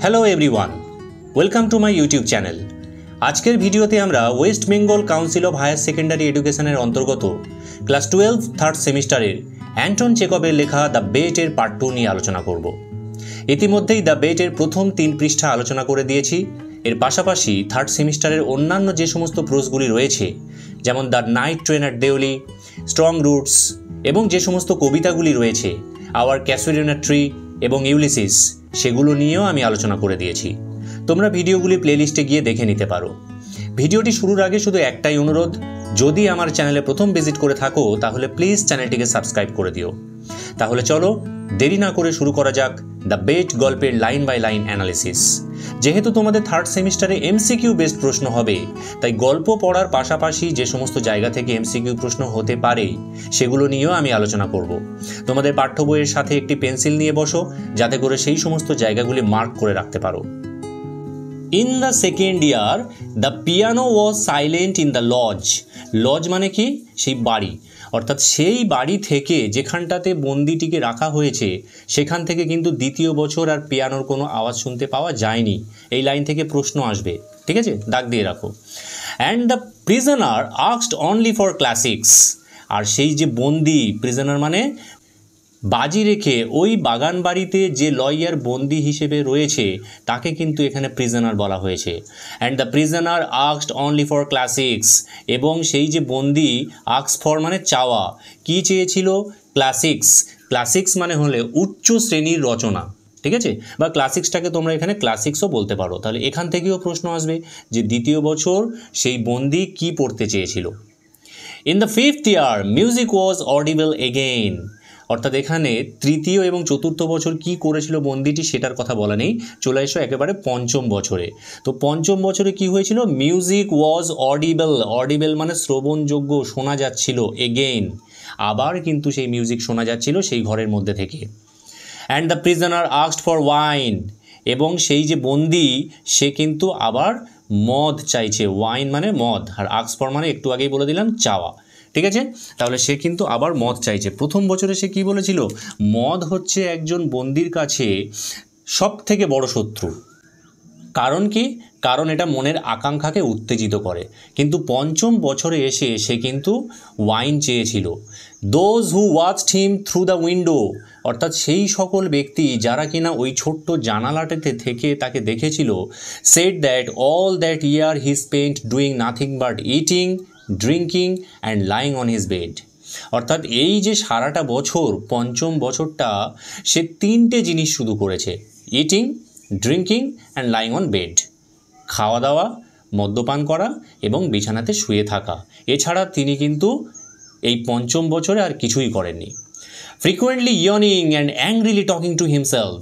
Hello everyone, welcome to my YouTube channel. আজকের ভিডিওতে আমরা West Bengal council of higher secondary এডুকেশনের অন্তর্গত ক্লাস 12 থার্ড সেমিস্টারের অ্যান্টন চেকবের লেখা দ্য বেট এর পার্ট 2 নিয়ে আলোচনা করব। ইতিমধ্যেই দ্য বেট এর প্রথম 3 পৃষ্ঠা আলোচনা করে দিয়েছি। এর পাশাপাশি থার্ড সেমিস্টারের অন্যান্য যে সমস্ত প্রোজগুলি রয়েছে, যেমন the night train at Deoli, strong roots এবং যে সমস্ত কবিতাগুলি রয়েছে, আওয়ার ক্যাসুরিনা ট্রি এবং ইউলিসিস, সেগুলো নিয়েও আমি আলোচনা করে দিয়েছি। তোমরা ভিডিওগুলি প্লেলিস্টে গিয়ে দেখে নিতে পারো। ভিডিওটি শুরুর আগে শুধু একটাই অনুরোধ, যদি আমার চ্যানেলে প্রথম ভিজিট করে থাকো তাহলে প্লিজ চ্যানেলটিকে সাবস্ক্রাইব করে দিও। তাহলে চলো দেরি না করে শুরু করা যাক দ্য বেট গল্পের লাইন বাই লাইন অ্যানালিসিস। যেহেতু তোমাদের থার্ড সেমিস্টারে এমসিকিউ বেসড প্রশ্ন হবে, তাই গল্প পড়ার পাশাপাশি যে সমস্ত জায়গা থেকে এমসিকিউ প্রশ্ন হতে পারে সেগুলো নিয়েও আমি আলোচনা করব। তোমাদের পাঠ্য বইয়ের সাথে একটি পেন্সিল নিয়ে বসো, যাতে করে সেই সমস্ত জায়গাগুলি মার্ক করে রাখতে পারো। In the second year the piano was silent in the lodge. Lodge মানে কি? সেই বাড়ি, অর্থাৎ সেই বাড়ি থেকে যেখানটাতে বন্দিটিকে রাখা হয়েছে সেখান থেকে কিন্তু দ্বিতীয় বছর আর পিয়ানোর কোনো আওয়াজ শুনতে পাওয়া যায়নি। এই লাইন থেকে প্রশ্ন আসবে, ঠিক আছে? দাগ দিয়ে রাখো। And the prisoner asked only for classics. আর সেই যে বন্দি, প্রিজনার মানে বাজি রেখে ওই বাগান বাড়িতে যে লয়ার বন্দি হিসেবে রয়েছে তাকে কিন্তু এখানে প্রিজনার বলা হয়েছে। And the prisoner asked only for classics, এবং সেই যে বন্দি আস্ক ফর মানে চাওয়া, কি চেয়েছিল? ক্লাসিক্স। ক্লাসিক্স মানে হলে উচ্চ শ্রেণীর রচনা, ঠিক আছে? বা ক্লাসিক্সটাকে তোমরা এখানে ক্লাসিক্সও বলতে পারো। তাহলে এখান থেকেও প্রশ্ন আসবে যে দ্বিতীয় বছর সেই বন্দি কি পড়তে চেয়েছিল। In the fifth year music was audible again. অর্থাৎ এখানে তৃতীয় এবং চতুর্থ বছর কি করেছিল বন্দিটি সেটার কথা বলা নেই, চলে এসো একেবারে পঞ্চম বছরে। তো পঞ্চম বছরে কি হয়েছিল? মিউজিক ওয়াজ অডিবল। অডিবল মানে শ্রবণযোগ্য, শোনা যাচ্ছিল। এগেইন, আবার কিন্তু সেই মিউজিক শোনা যাচ্ছিল সেই ঘরের মধ্যে থেকে। And the prisoner asked for wine, এবং সেই যে বন্দি সে কিন্তু আবার মদ চাইছে। ওয়াইন মানে মদ, আর আস্ক ফর মানে একটু আগেই বলে দিলাম চাওয়া, ঠিক আছে? তাহলে সে কিন্তু আবার মদ চাইছে। প্রথম বছরে সে কি বলেছিল? মদ হচ্ছে একজন বন্দির কাছে সব থেকে বড় শত্রু। কারণ কি? কারণ এটা মনের আকাঙ্ক্ষাকে উত্তেজিত করে। কিন্তু পঞ্চম বছরে এসে সে কিন্তু ওয়াইন চেয়েছিল। Those who watched him through the window, অর্থাৎ সেই সকল ব্যক্তি যারা কিনা ওই ছোট্ট জানালাটাতে থেকে তাকে দেখেছিল, said that all that year he spent doing nothing but eating, drinking and lying on his bed. অর্থাৎ এই যে সারাটা বছর, পঞ্চম বছরটা, সে 3টে জিনিস শুধু করেছে: eating, drinking and lying on bed. খাওয়া দাওয়া, মদ্যপান করা এবং বিছানাতে শুয়ে থাকা। এছাড়া তিনি কিন্তু এই পঞ্চম বছরে আর কিছুই করেননি। Frequently yawning and angrily talking to himself.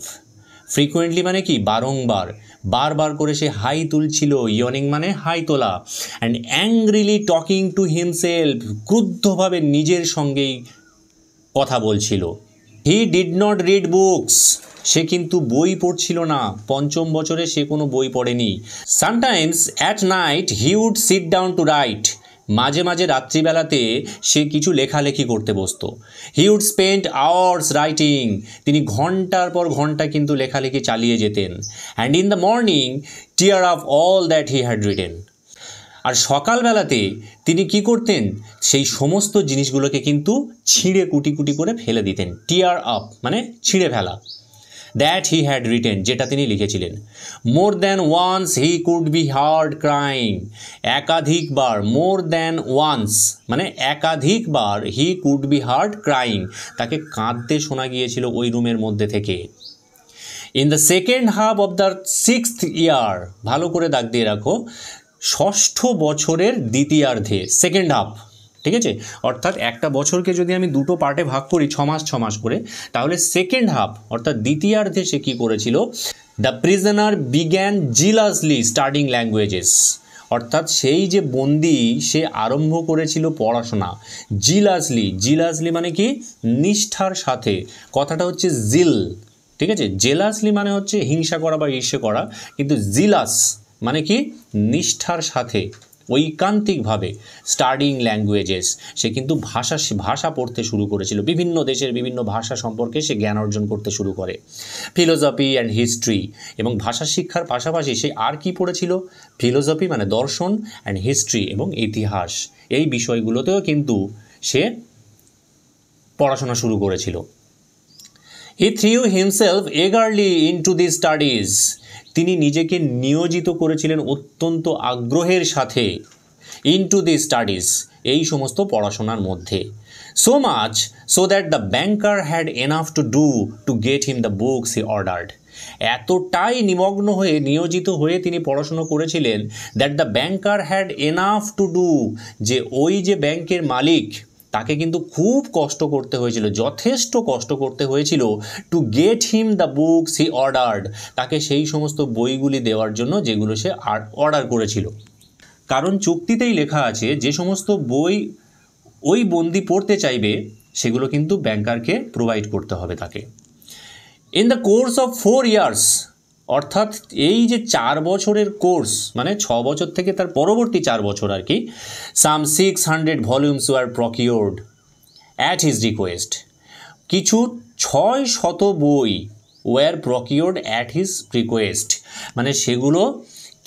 Frequently মানে কি? বারংবার, বারবার করে সে হাই তুলছিল। ইয়নিং মানে হাই তোলা। And angrily talking to himself, ক্রুদ্ধভাবে নিজের সঙ্গেই কথা বলছিল। He did not read books, সে কিন্তু বই পড়ছিল না। পঞ্চম বছরে সে কোনো বই পড়েনি। Sometimes at night he would sit down to write, মাঝে মাঝে রাত্রিবেলাতে সে কিছু লেখালেখি করতে বসতো। He would spend hours writing, তিনি ঘন্টার পর ঘন্টা কিন্তু লেখালেখি চালিয়ে যেতেন। And in the morning tear up all that he had written, আর সকালবেলাতে তিনি কি করতেন? সেই সমস্ত জিনিসগুলোকে কিন্তু ছিঁড়ে কুটি কুটি করে ফেলে দিতেন। টিয়ার আপ মানে ছিঁড়ে ফেলা। দ্যাট হি হ্যাড রিটেন, যেটা তিনি লিখেছিলেন। More than once he could be heard crying, একাধিকবার। মোর দ্যান ওয়ান্স মানে একাধিকবার। He could be heard crying, তাকে কাঁদতে শোনা গিয়েছিল ওই রুমের মধ্যে থেকে। In the second half of the sixth year, ভালো করে দাগ দিয়ে রাখো, ষষ্ঠ বছরের দ্বিতীয়ার্ধে, সেকেন্ড হাফ, ঠিক আছে? অর্থাৎ একটা বছরকে যদি আমি দুটো পার্টে ভাগ করি 6 মাস 6 মাস করে, তাহলে সেকেন্ড হাফ অর্থাৎ দ্বিতীয়ার্ধে সে কী করেছিল? The prisoner began zealously studying languages, অর্থাৎ সেই যে বন্দি সে আরম্ভ করেছিল পড়াশোনা। জিলাসলি, জিলাসলি মানে কি? নিষ্ঠার সাথে। কথাটা হচ্ছে জিল, ঠিক আছে? জেলাসলি মানে হচ্ছে হিংসা করা বা ঈর্ষে করা, কিন্তু জিলাস মানে কি? নিষ্ঠার সাথে, ঐকান্তিকভাবে স্টাডিং ল্যাঙ্গুয়েজেস, সে কিন্তু ভাষা পড়তে শুরু করেছিল, বিভিন্ন দেশের বিভিন্ন ভাষা সম্পর্কে সে জ্ঞান অর্জন করতে শুরু করে। ফিলোসফি অ্যান্ড হিস্ট্রি, এবং ভাষা শিক্ষার পাশাপাশি সে আর কি পড়েছিল? ফিলোসফি মানে দর্শন, অ্যান্ড হিস্ট্রি এবং ইতিহাস, এই বিষয়গুলোতেও কিন্তু সে পড়াশোনা শুরু করেছিল। He threw himself eagerly into these studies. তিনি নিজেকে নিয়োজিত করেছিলেন অত্যন্ত আগ্রহের সাথে into these studies, এই সমস্ত পড়াশোনার মধ্যে। So much so that the banker had enough to do to get him the books he ordered. এতটাই নিমগ্ন হয়ে নিয়োজিত হয়ে তিনি পড়াশোনা করেছিলেন that the banker had enough to do, যে ওই যে ব্যাংকের মালিক তাকে কিন্তু খুব কষ্ট করতে হয়েছিল, যথেষ্ট কষ্ট করতে হয়েছিল to get him the books he ordered, তাকে সেই সমস্ত বইগুলি দেওয়ার জন্য যেগুলো সে অর্ডার করেছিল। কারণ চুক্তিতেই লেখা আছে যে সমস্ত বই ওই বন্দি পড়তে চাইবে সেগুলো কিন্তু ব্যাংকারকে প্রোভাইড করতে হবে তাকে। In the course of 4 years, অর্থাৎ এই যে 4 বছরের কোর্স, মানে 6 বছর থেকে তার পরবর্তী 4 বছর আর কি, some 600 volumes were procured at his request, কিছু 600 বই were procured at his request, মানে সেগুলো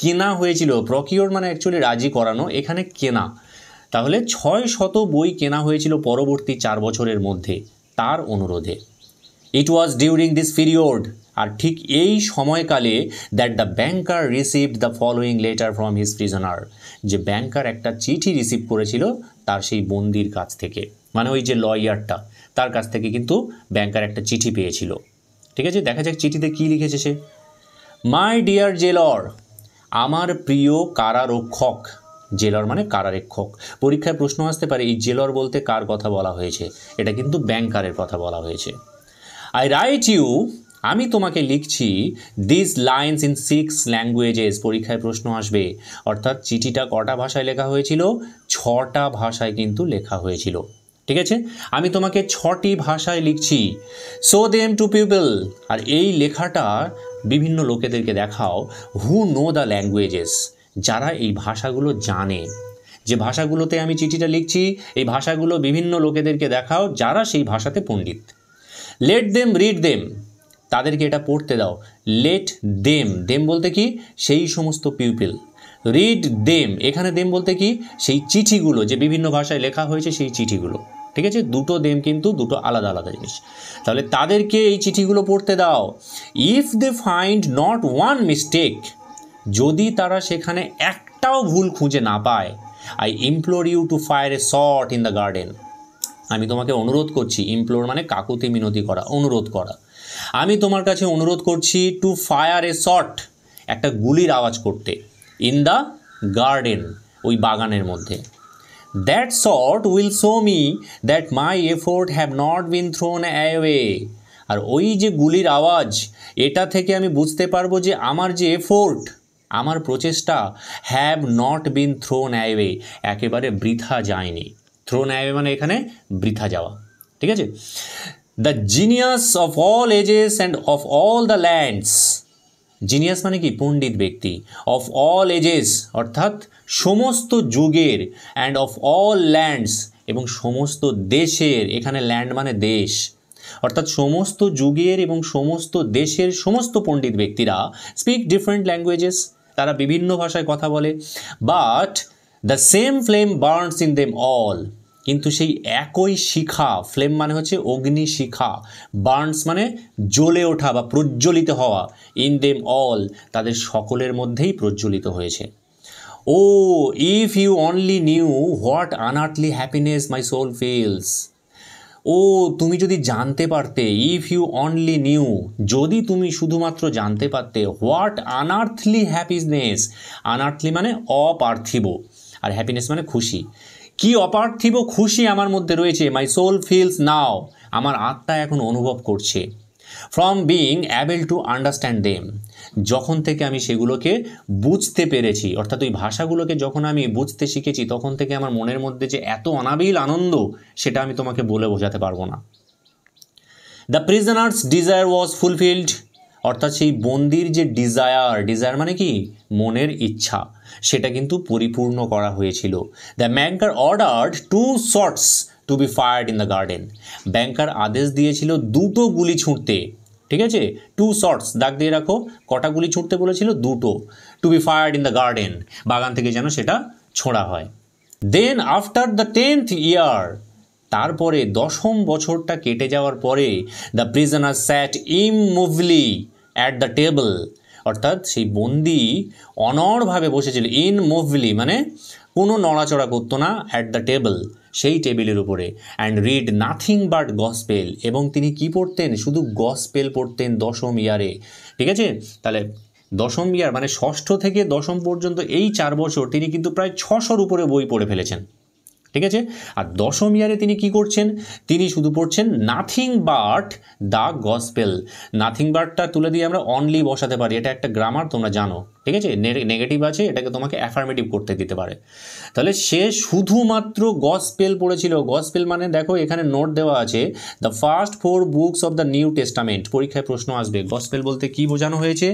কেনা হয়েছিল। প্রকিউরড মানে অ্যাকচুয়ালি রাজি করানো, এখানে কেনা। তাহলে 600 বই কেনা হয়েছিল পরবর্তী 4 বছরের মধ্যে তার অনুরোধে। ইট ওয়াজ ডিউরিং দিস পিরিয়ড, আর ঠিক এই সময়কালে that the banker received the following letter from his prisoner, যে ব্যাংকার একটা চিঠি রিসিভ করেছিল তার সেই বন্দির কাছ থেকে, মানে ওই যে লয়ারটা তার কাছ থেকে কিন্তু ব্যাংকার একটা চিঠি পেয়েছিল। ঠিক আছে, দেখা যাক চিঠিতে কী লিখেছে সে। মাই ডিয়ার জেলর, আমার প্রিয় কারারক্ষক। জেলর মানে কারারক্ষক। পরীক্ষায় প্রশ্ন আসতে পারে এই জেলর বলতে কার কথা বলা হয়েছে, এটা কিন্তু ব্যাংকারের কথা বলা হয়েছে। আই রাইট ইউ, আমি তোমাকে লিখছি, দিস লাইন্স ইন 6 ল্যাঙ্গুয়েজেস, পরীক্ষায় প্রশ্ন আসবে। অর্থাৎ চিঠিটা কটা ভাষায় লেখা হয়েছিল? 6টা ভাষায় কিন্তু লেখা হয়েছিল। ঠিক আছে, আমি তোমাকে 6টি ভাষায় লিখছি। শো দেম টু পিপল, আর এই লেখাটা বিভিন্ন লোকেদেরকে দেখাও, হু নো দ্য ল্যাঙ্গুয়েজেস, যারা এই ভাষাগুলো জানে। যে ভাষাগুলোতে আমি চিঠিটা লিখছি এই ভাষাগুলো বিভিন্ন লোকেদেরকে দেখাও যারা সেই ভাষাতে পণ্ডিত। লেট দেম রিড দেম, তাদেরকে এটা পড়তে দাও। লেট দেম, দেম বলতে কি? সেই সমস্ত পিপল। রিড দেম, এখানে দেম বলতে কি? সেই চিঠিগুলো যে বিভিন্ন ভাষায় লেখা হয়েছে সেই চিঠিগুলো। ঠিক আছে, দুটো দেম কিন্তু দুটো আলাদা আলাদা জিনিস। তাহলে তাদেরকে এই চিঠিগুলো পড়তে দাও। If they find not one mistake, যদি তারা সেখানে একটাও ভুল খুঁজে না পায়, I implore you to fire a shot in the garden, আমি তোমাকে অনুরোধ করছি। ইমপ্লোর মানে কাকুতি মিনতি করা, অনুরোধ করা। আমি তোমার কাছে অনুরোধ করছি টু ফায়ার এ শট, একটা গুলির আওয়াজ করতে, ইন দ্য গার্ডেন, ওই বাগানের মধ্যে। That shot will show me that my effort have not been thrown away, আর ওই যে গুলির আওয়াজ, এটা থেকে আমি বুঝতে পারবো যে আমার যে এফোর্ট, আমার প্রচেষ্টা, have not been thrown away, একেবারে বৃথা যায়নি। থ্রোন অ্যাওয়ে মানে এখানে বৃথা যাওয়া। ঠিক আছে, the genius of all ages and of all the lands, genius মানে কি? পণ্ডিত ব্যক্তি। অফ অল এজেস অর্থাৎ সমস্ত যুগের, অ্যান্ড অফ অল ল্যান্ডস এবং সমস্ত দেশের, এখানে ল্যান্ড মানে দেশ, অর্থাৎ সমস্ত যুগের এবং সমস্ত দেশের সমস্ত পণ্ডিত ব্যক্তিরা স্পিক ডিফারেন্ট ল্যাঙ্গুয়েজেস, তারা বিভিন্ন ভাষায় কথা বলে। But the same flame burns in them all, কিন্তু সেই একই শিখা, ফ্লেম মানে হচ্ছে অগ্নি শিখা, বার্নস মানে জ্বলে ওঠা বা প্রজ্বলিত হওয়া, ইন দেম অল তাদের সকলের মধ্যেই প্রজ্বলিত হয়েছে। Oh if you only knew what unearthly happiness my soul feels, ও তুমি যদি জানতে পারতে, ইফ ইউ অনলি নিউ, যদি তুমি শুধুমাত্র জানতে পারতে, হোয়াট আনআর্থলি হ্যাপিনেস, আনআর্থলি মানে অপার্থিব, আর হ্যাপিনেস মানে খুশি, কি অপার্থিব খুশি আমার মধ্যে রয়েছে, মাই সোল ফিলস নাও, আমার আত্মা এখন অনুভব করছে। From being able to understand them, যখন থেকে আমি সেগুলোকে বুঝতে পেরেছি, অর্থাৎ ওই ভাষাগুলোকে যখন আমি বুঝতে শিখেছি তখন থেকে আমার মনের মধ্যে যে এত অনাবিল আনন্দ সেটা আমি তোমাকে বলে বোঝাতে পারবো না। The prisoners desire was fulfilled, অর্থাৎ সেই বন্দির যে ডিজায়ার, ডিজায়ার মানে কি? মনের ইচ্ছা, সেটা কিন্তু পরিপূর্ণ করা হয়েছিল। The banker ordered 2 shots to be fired in the garden. Banker আদেশ দিয়েছিল 2টো গুলি ছুঁড়তে, ঠিক আছে, 2 শটস দাগ দিয়ে রাখো, কটা গুলি ছুঁড়তে বলেছিল? 2টো, to be fired in the garden, বাগান থেকে যেন সেটা ছোঁড়া হয়। দেন আফটার দ্য 10th ইয়ার, তারপরে 10ম বছরটা কেটে যাওয়ার পরে, the prisoner sat immovably at the table, অর্থাৎ সেই বন্দি অনড়ভাবে বসেছিল, ইনমুভলি মানে কোনো নড়াচড়া করতো না, অ্যাট দ্য টেবল সেই টেবিলের উপরে, and read nothing but gospel, এবং তিনি কি পড়তেন? শুধু গসপেল পড়তেন 10ম ইয়ারে, ঠিক আছে। তাহলে 10ম ইয়ার মানে 6ষ্ঠ থেকে 10ম পর্যন্ত এই 4 বছর তিনি কিন্তু প্রায় 600-র উপরে বই পড়ে ফেলেছেন, ঠিক আছে। আর 10ম ইয়ারে তিনি কি করছেন? তিনি শুধু পড়ছেন nothing but the gospel. Nothing বাটটা তুলে দিয়ে আমরা অনলি বসাতে পারি, এটা একটা গ্রামার তোমরা জানো, ঠিক আছে। নেগেটিভ আছে, এটাকে তোমাকে অ্যাফার্মেটিভ করতে দিতে পারে। তাহলে সে শুধুমাত্র গসপেল পড়েছিল। গসপেল মানে দেখো এখানে নোট দেওয়া আছে, the first 4 books of the new testament. পরীক্ষায় প্রশ্ন আসবে গসপেল বলতে কি বোঝানো হয়েছে?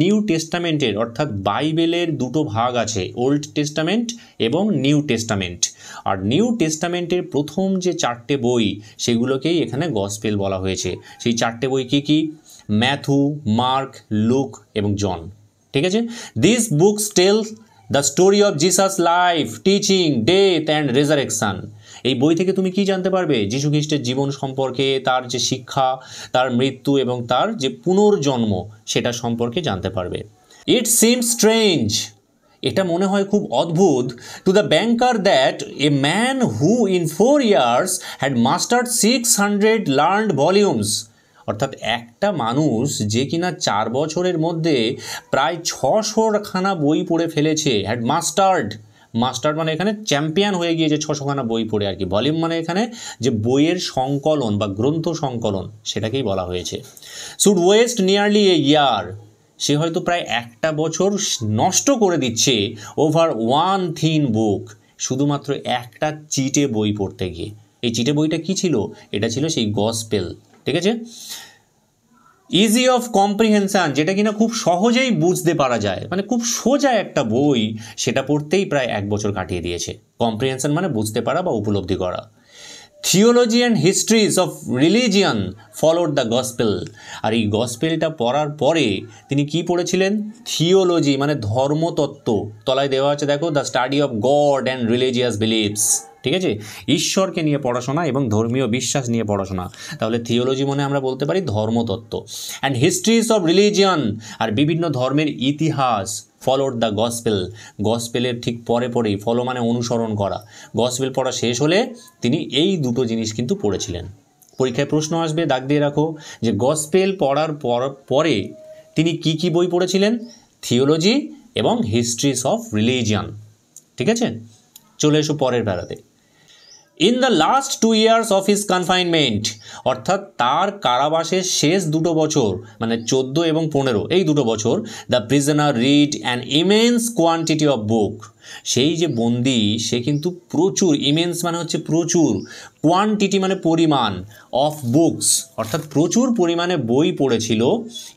নিউ টেস্টামেন্টের অর্থাৎ বাইবেলের 2টো ভাগ আছে, ওল্ড টেস্টামেন্ট এবং নিউ টেস্টামেন্ট। আর নিউ টেস্টামেন্টের প্রথম যে 4টে বই সেগুলোকেই এখানে গসপেল বলা হয়েছে। সেই 4টে বই কি কি? ম্যাথু, মার্ক, লুক এবং জন, ঠিক আছে। This books tell the story of Jesus life, teaching, death and resurrection. এই বই থেকে তুমি কি জানতে পারবে? যীশু খ্রিস্টের জীবন সম্পর্কে, তার যে শিক্ষা, তার মৃত্যু এবং তার যে পুনর্জন্ম সেটা সম্পর্কে জানতে পারবে। ইট সিমস স্ট্রেঞ্জ, এটা মনে হয় খুব অদ্ভুত, to the banker that a man who in 4 years had mustard 600 learned volumes, অর্থাৎ একটা মানুষ যে কিনা 4 বছরের মধ্যে প্রায় 600খানা বই পড়ে ফেলেছে, হ্যাড মাস্টার্ড, মাস্টার্ড মানে এখানে চ্যাম্পিয়ন হয়ে গিয়েছে 600খানা বই পড়ে আর কি। ভলিউম মানে এখানে যে বইয়ের সংকলন বা গ্রন্থ সংকলন সেটাকেই বলা হয়েছে। শুড ওয়েস্ট নিয়ারলি এ ইয়ার, সে হয়তো প্রায় একটা বছর নষ্ট করে দিচ্ছে ওভার 1 থিন বুক, শুধুমাত্র একটা চিটে বই পড়তে গিয়ে। এই চিটে বইটা কি ছিল? এটা ছিল সেই গসপেল, ঠিক আছে। ইজি অফ কম্প্রিহেনশন, যেটা কিনা খুব সহজেই বুঝতে পারা যায়, মানে খুব সোজা একটা বই, সেটা পড়তেই প্রায় 1 বছর কাটিয়ে দিয়েছে। কম্প্রিহেনশন মানে বুঝতে পারা বা উপলব্ধি করা। Theology and histories of religion followed the gospel, আর এই গসপেলটা পড়ার পরে তিনি কি পড়েছিলেন? থিওলজি মানে ধর্মতত্ত্ব, তলায় দেওয়া আছে দেখো, the study of god and religious believes, ঠিক আছে, ঈশ্বরকে নিয়ে পড়াশোনা এবং ধর্মীয় বিশ্বাস নিয়ে পড়াশোনা। তাহলে থিওলজি মানে আমরা বলতে পারি ধর্মতত্ত্ব। অ্যান্ড হিস্ট্রিজ অফ রিলিজিয়ান, আর বিভিন্ন ধর্মের ইতিহাস। ফলোড দ্য গসপেল, গসপেলের ঠিক পরে পরেই, ফলো মানে অনুসরণ করা, গসপেল পড়া শেষ হলে তিনি এই 2টো জিনিস কিন্তু পড়েছিলেন। পরীক্ষায় প্রশ্ন আসবে, দাগ দিয়ে রাখো, যে গসপেল পড়ার পরে তিনি কি কি বই পড়েছিলেন? থিওলজি এবং হিস্ট্রিজ অফ রিলিজিয়ান, ঠিক আছে। চলে এসো পরের বেলাতে। In the last 2 years of his confinement, অর্থাৎ তার কারাবাসের শেষ 2টো বছর মানে 14 এবং 15, এই 2টো বছর, the prisoner read an immense quantity of book, সেই যে বন্দি সে কিন্তু প্রচুর, ইমেন্স মানে হচ্ছে প্রচুর, কোয়ান্টিটি মানে পরিমাণ, অফ বুকস অর্থাৎ প্রচুর পরিমাণে বই পড়েছিল।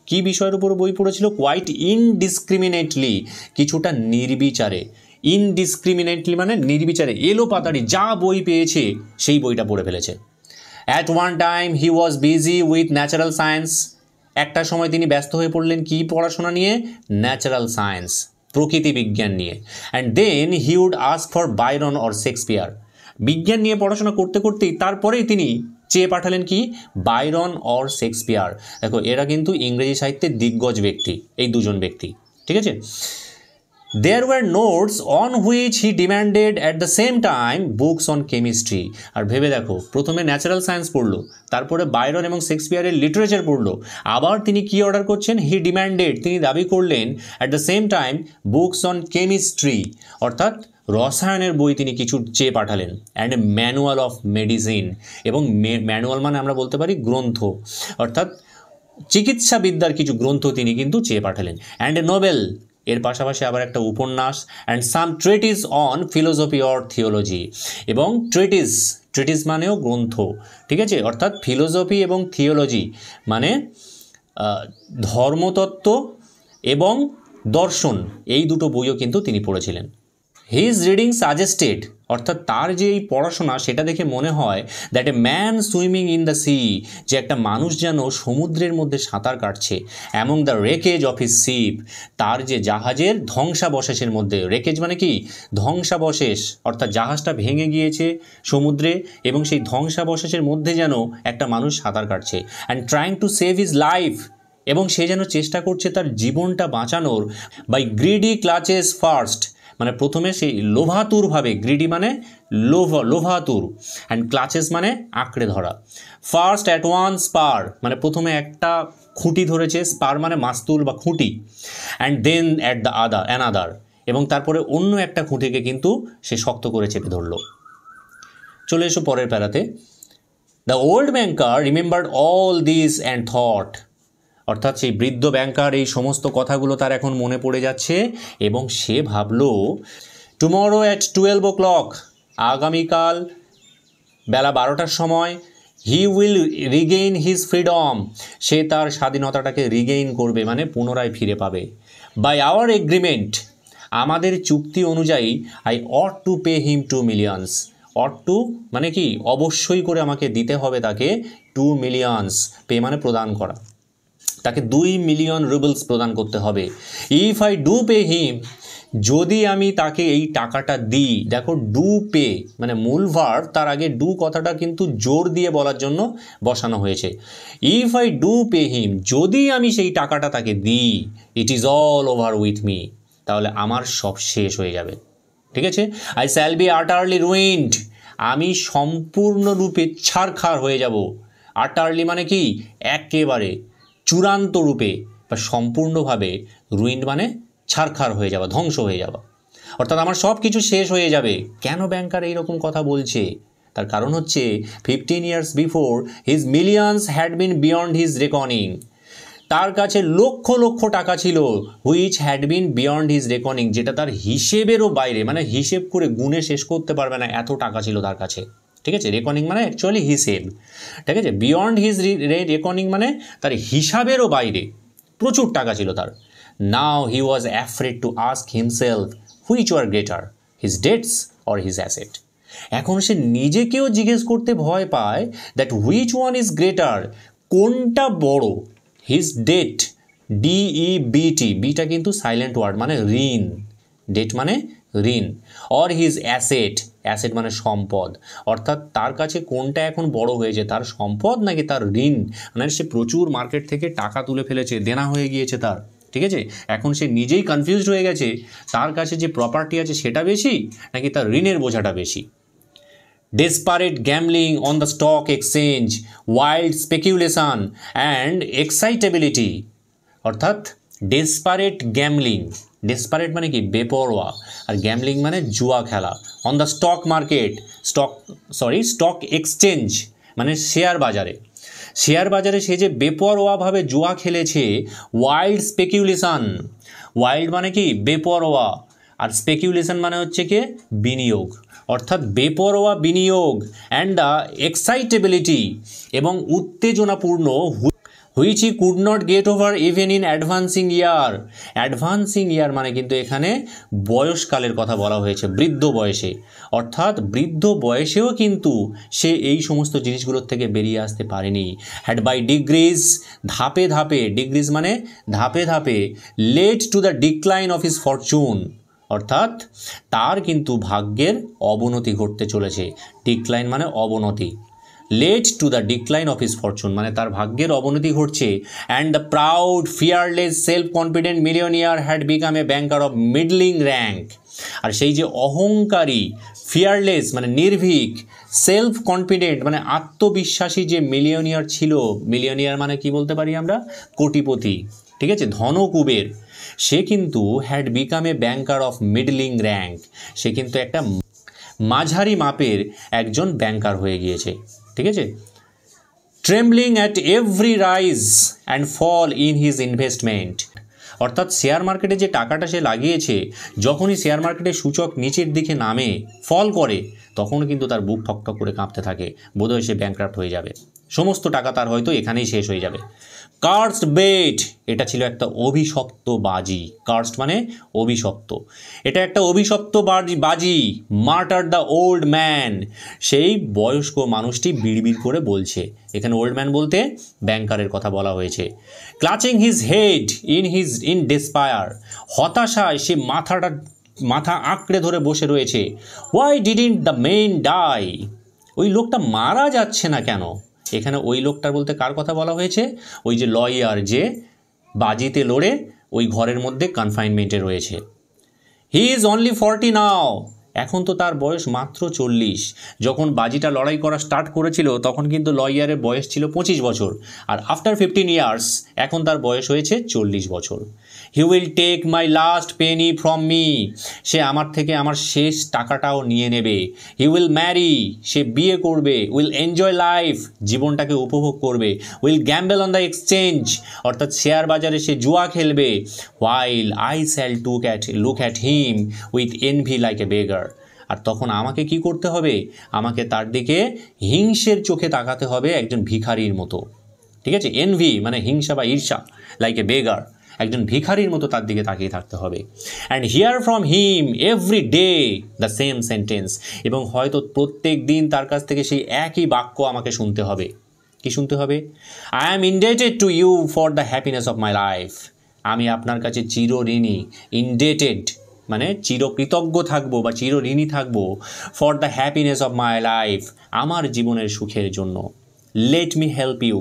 কি বিষয়ের উপর বই পড়েছিল? কোয়াইট ইনডিসক্রিমিনেটলি, কিছুটা নির্বিচারে। ইনডিসক্রিমিনেটলি মানে নির্বিচারে, এলোপাতাড়ি যা বই পেয়েছে সেই বইটা পড়ে ফেলেছে। At one time he was busy with natural science, একটা সময় তিনি ব্যস্ত হয়ে পড়লেন কি পড়াশোনা নিয়ে? ন্যাচারাল সায়েন্স, প্রকৃতি বিজ্ঞান নিয়ে। And then he would ask for Byron or Shakespeare, বিজ্ঞান নিয়ে পড়াশোনা করতে করতেই তারপরেই তিনি চেয়ে পাঠালেন কি? Byron or Shakespeare. দেখো এরা কিন্তু ইংরেজি সাহিত্যের দিগ্গজ ব্যক্তি, এই 2জন ব্যক্তি, ঠিক আছে। There were notes on which he demanded at the same time books on chemistry, আর ভেবে দেখো, প্রথমে ন্যাচারাল সায়েন্স পড়লো, তারপরে বাইরন এবং শেক্সপিয়ারের লিটারেচার পড়লো, আবার তিনি কি অর্ডার করছেন? হি ডিম্যান্ডেড, তিনি দাবি করলেন, at the same time books on chemistry, অর্থাৎ রসায়নের বই তিনি কিছু চেয়ে পাঠালেন। And a manual of medicine, এবং ম্যানুয়াল মানে আমরা বলতে পারি গ্রন্থ, অর্থাৎ চিকিৎসাবিদ্যার কিছু গ্রন্থ তিনি কিন্তু চেয়ে পাঠালেন। অ্যান্ড এ নোবেল, এর পাশাপাশি আবার একটা উপন্যাস। And some treatise on philosophy or theology, এবং ট্রেটিস মানেও গ্রন্থ, ঠিক আছে, অর্থাৎ ফিলোসফি এবং থিওলজি মানে ধর্মতত্ত্ব এবং দর্শন, এই দুটো বইও কিন্তু তিনি পড়েছিলেন। হিজ রিডিং সাজেস্টেড, অর্থাৎ তার যে এই পড়াশোনা সেটা দেখে মনে হয় that a man swimming in the sea, যে একটা মানুষ যেন সমুদ্রের মধ্যে সাঁতার কাটছে, among the wreckage of his ship, তার যে জাহাজের ধ্বংসাবশেষের মধ্যে। রেকেজ মানে কি? ধ্বংসাবশেষ, অর্থাৎ জাহাজটা ভেঙে গিয়েছে সমুদ্রে এবং সেই ধ্বংসাবশেষের মধ্যে যেন একটা মানুষ সাঁতার কাটছে। And trying to save his life, এবং সে যেন চেষ্টা করছে তার জীবনটা বাঁচানোর। বাই গ্রিডি ক্লাচেস ফার্স্ট, মানে প্রথমে সেই লোভাতুরভাবে, গ্রিডি মানে লোভাতুর, অ্যান্ড ক্লাচেস মানে আঁকড়ে ধরা। ফার্স্ট অ্যাট ওয়ান স্পার, মানে প্রথমে একটা খুঁটি ধরেছে, স্পার মানে মাস্তুল বা খুঁটি, and then at the another, এবং তারপরে অন্য একটা খুঁটিকে কিন্তু সে শক্ত করে চেপে ধরল। চলে এসো পরের প্যারাতে। The old banker remembered all this and thought, অর্থাৎ সেই বৃদ্ধ ব্যাংকার এই সমস্ত কথাগুলো তার এখন মনে পড়ে যাচ্ছে এবং সে ভাবল টুমরো অ্যাট 12 o'clock, আগামীকাল বেলা 12টার সময়, he will regain his freedom, সে তার স্বাধীনতাটাকে রিগেইন করবে, মানে পুনরায় ফিরে পাবে। বাই আওয়ার এগ্রিমেন্ট, আমাদের চুক্তি অনুযায়ী, I ought to pay him 2 million, ought to মানে কি? অবশ্যই করে আমাকে দিতে হবে তাকে 2 million, পে মানে প্রদান করা, তাকে 2 million rubles প্রদান করতে হবে। ইফ আই ডু পে হিম, যদি আমি তাকে এই টাকাটা দিই, দেখো ডু পে মানে মূল ভার্ব, তার আগে ডু কথাটা কিন্তু জোর দিয়ে বলার জন্য বসানো হয়েছে। ইফ আই ডু পে হিম, যদি আমি সেই টাকাটা তাকে দিই, it is all over with me, তাহলে আমার সব শেষ হয়ে যাবে। ঠিক আছে? আই শ্যাল বি আটারলি রুইন্ড, আমি সম্পূর্ণরূপে ছারখার হয়ে যাব। আটারলি মানে কি? একেবারে, চূড়ান্ত রূপে বা সম্পূর্ণভাবে। রুইন্ড মানে ছারখার হয়ে যাওয়া, ধ্বংস হয়ে যাওয়া, অর্থাৎ আমার সব কিছু শেষ হয়ে যাবে। কেন ব্যাংকার এইরকম কথা বলছে? তার কারণ হচ্ছে 15 years before his millions had been beyond his reckoning, তার কাছে লক্ষ লক্ষ টাকা ছিল, which had been beyond his reckoning, যেটা তার হিসেবেরও বাইরে, মানে হিসেব করে গুণে শেষ করতে পারবে না, এত টাকা ছিল তার কাছে। ঠিক আছে? রেকনিং মানে অ্যাকচুয়ালি হিসেব। ঠিক আছে? বিয়ন্ড হিজ রেকনিং মানে তার হিসাবেরও বাইরে, প্রচুর টাকা ছিল তার। Now he was afraid to ask himself which were greater, his debts or his asset. এখন সে নিজেকেও জিজ্ঞেস করতে ভয় পায় that which one is greater, কোনটা বড়। হিজ ডেট, DEBT, বিটা কিন্তু সাইলেন্ট ওয়ার্ড, মানে ঋণ, ডেট মানে ঋণ, অর হিজ অ্যাসেট, অ্যাসেট মানে সম্পদ, অর্থাৎ তার কাছে কোনটা এখন বড় হয়েছে, তার সম্পদ নাকি তার ঋণ। মানে সে প্রচুর মার্কেট থেকে টাকা তুলে ফেলেছে, দেনা হয়ে গিয়েছে তার। ঠিক আছে? এখন সে নিজেই কনফিউজড হয়ে গেছে, তার কাছে যে প্রপার্টি আছে সেটা বেশি নাকি তার ঋণের বোঝাটা বেশি। Desperate gambling on the stock exchange, wild speculation and excitability, অর্থাৎ ডেসপারেট গ্যামলিং, ডেসপারেট মানে কি? বেপরোয়া, আর গ্যামলিং মানে জুয়া খেলা। On the stock market, stock exchange মানে শেয়ার বাজারে, শেয়ার বাজারে সে যে বেপরোয়াভাবে জুয়া খেলেছে। ওয়াইল্ড স্পেকুলেশন, ওয়াইল্ড মানে কি? বেপরোয়া, আর স্পেকুলেশন মানে হচ্ছে কি? বিনিয়োগ, অর্থাৎ বেপরোয়া বিনিয়োগ। অ্যান্ড দ্য এক্সাইটেবিলিটি, এবং উত্তেজনাপূর্ণ, which he could not get over even in advancing year. Advancing year মানে কিন্তু এখানে বয়সকালের কথা বলা হয়েছে, বৃদ্ধ বয়সে, অর্থাৎ বৃদ্ধ বয়সেও কিন্তু সে এই সমস্ত জিনিসগুলোর থেকে বেরিয়ে আসতে পারেনি। হ্যাড বাই ডিগ্রিজ, ধাপে ধাপে, ডিগ্রিজ মানে ধাপে ধাপে, led to the decline of his fortune, অর্থাৎ তার কিন্তু ভাগ্যের অবনতি ঘটতে চলেছে। ডিক্লাইন মানে অবনতি, led to the decline of his fortune মানে তার ভাগ্যের অবনতি ঘটছে। And the proud fearless self confident millionaire had become a banker of middling rank, আর সেই যে অহংকারী, ফিয়ারলেস মানে নির্ভীক, সেলফ কনফিডেন্ট মানে আত্মবিশ্বাসী যে মিলিয়নিয়ার ছিল, মিলিয়নিয়ার মানে কি বলতে পারি আমরা? কোটিপতি। ঠিক আছে? ধনকুবের, সে কিন্তু had become a banker of middling rank, সে কিন্তু একটা মাঝারি মাপের একজন ব্যাংকার হয়ে গিয়েছে। ঠিক আছে? Trembling at every rise and fall in his investment, অর্থাৎ শেয়ার মার্কেটে যে টাকাটা সে লাগিয়েছে, যখনই শেয়ার মার্কেটের সূচক নিচের দিকে নামে, ফল করে, তখন কিন্তু তার বুক ঠকঠক করে কাঁপতে থাকে, বোধহয় সে ব্যাংক্রাফট হয়ে যাবে, সমস্ত টাকা তার হয়তো এখানেই শেষ হয়ে যাবে। কার্সড বেট, এটা ছিল একটা অভিশপ্ত বাজি। কার্সড মানে অভিশপ্ত, এটা একটা অভিশপ্ত বাজি। মার্টার দ্য ওল্ড ম্যান, সেই বয়স্ক মানুষটি বিড়বিড় করে বলছে। এখানে ওল্ড ম্যান বলতে ব্যাংকারের কথা বলা হয়েছে। ক্লাচিং হিজ হেড ইন ডেসপায়ার, হতাশায় সে মাথা আঁকড়ে ধরে বসে রয়েছে। Why didn't the main die, ওই লোকটা মারা যাচ্ছে না কেন? এখানে ওই লোকটার বলতে কার কথা বলা হয়েছে? ওই যে লয়ার, যে বাজিতে লড়ে ওই ঘরের মধ্যে কনফাইনমেন্টে রয়েছে। হি ইজ অনলি 40 নাও, এখন তো তার বয়স মাত্র 40। যখন বাজিটা লড়াই করা স্টার্ট করেছিল তখন কিন্তু লয়ারের বয়স ছিল 25 বছর, আর আফটার 15 ইয়ার্স এখন তার বয়স হয়েছে 40 বছর। He will take my last penny from me, সে আমার থেকে আমার শেষ টাকাটাও নিয়ে নেবে। হি উইল ম্যারি, সে বিয়ে করবে। উইল এনজয় লাইফ, জীবনটাকে উপভোগ করবে। Will gamble on the exchange, অর্থাৎ শেয়ার বাজারে সে জুয়া খেলবে। While I shall look at him with envy like a beggar, আর তখন আমাকে কি করতে হবে? আমাকে তার দিকে হিংসের চোখে তাকাতে হবে, একজন ভিখারির মতো। ঠিক আছে, এনভি মানে হিংসা বা ঈর্ষা, লাইক এ বেগার, একজন ভিখারির মতো তার দিকে তাকিয়ে থাকতে হবে। And here from him every day the same sentence, এবং হয়তো প্রত্যেক দিন তার কাছ থেকে সেই একই বাক্য আমাকে শুনতে হবে। কি শুনতে হবে? I am indebted to you for the happiness of my life, আমি আপনার কাছে চিরঋণী। ইনডেটেড মানে চিরকৃতজ্ঞ থাকবো বা চিরঋণী থাকবো। For the happiness of my life, আমার জীবনের সুখের জন্য। লেট মি হেল্প ইউ,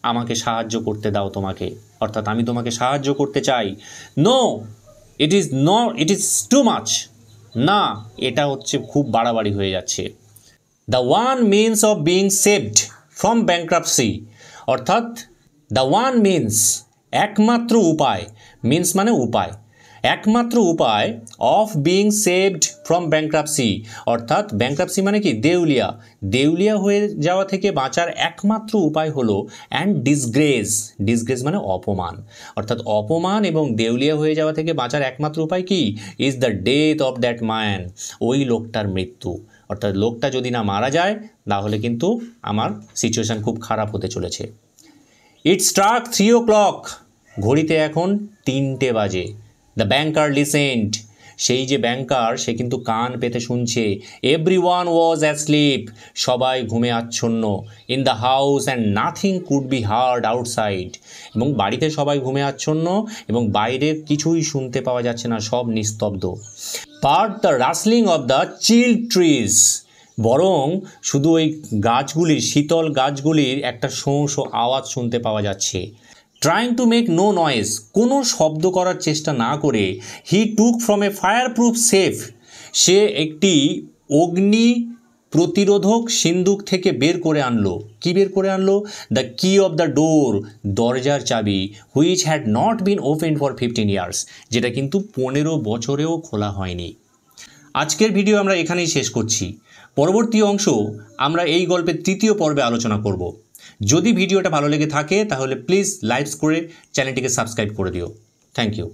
আমাকে সাহায্য করতে দাও তোমাকে, অর্থাৎ আমি তোমাকে সাহায্য করতে চাই। No it is too much, না এটা হচ্ছে খুব বাড়াবাড়ি হয়ে যাচ্ছে। The one means of being saved from bankruptcy, অর্থাৎ দ্য ওয়ান মিনস একমাত্র উপায়, মিনস মানে উপায়, একমাত্র উপায় of being saved from bankruptcy, অর্থাৎ ব্যাংক্রাপসি মানে কি? দেউলিয়া। দেউলিয়া হয়ে যাওয়া থেকে বাঁচার একমাত্র উপায় হলো অ্যান্ড ডিসগ্রেস, ডিসগ্রেস মানে অপমান, অর্থাৎ অপমান এবং দেউলিয়া হয়ে যাওয়া থেকে বাঁচার একমাত্র উপায় কি? Is the death of that man, ওই লোকটার মৃত্যু। অর্থাৎ লোকটা যদি না মারা যায় তাহলে কিন্তু আমার সিচুয়েশান খুব খারাপ হতে চলেছে। ইট স্ট্রাক 3 o'clock, ঘড়িতে এখন 3টে বাজে। দ্য ব্যাংকার লিসেন্ড, সেই যে ব্যাংকার সে কিন্তু কান পেতে শুনছে। এভরিওয়ান ওয়াজ অ্যাসলিপ, সবাই ঘুমে আচ্ছন্ন। In the house and nothing could be hard outside, এবং বাড়িতে সবাই ঘুমে আচ্ছন্ন এবং বাইরে কিছুই শুনতে পাওয়া যাচ্ছে না, সব নিস্তব্ধ। But the rustling of the chill trees, বরং শুধু ওই গাছগুলির, শীতল গাছগুলির একটা শোঁ শোঁ আওয়াজ শুনতে পাওয়া যাচ্ছে। Trying to make no noise, কোনো শব্দ করার চেষ্টা না করে, he took from a fireproof safe, সে একটি অগ্নি প্রতিরোধক সিন্দুক থেকে বের করে আনলো। কি বের করে আনলো? দ্য কি অফ দ্য ডোর, দরজার চাবি। Which had not been open for 15 years, যেটা কিন্তু 15 বছরেও খোলা হয়নি। আজকের ভিডিও আমরা এখানেই শেষ করছি। পরবর্তী অংশ আমরা এই গল্পের 3য় পর্বে আলোচনা করব। যদি ভিডিওটা ভালো লেগে থাকে তাহলে প্লিজ লাইক করে চ্যানেলটিকে সাবস্ক্রাইব করে দিও। Thank you.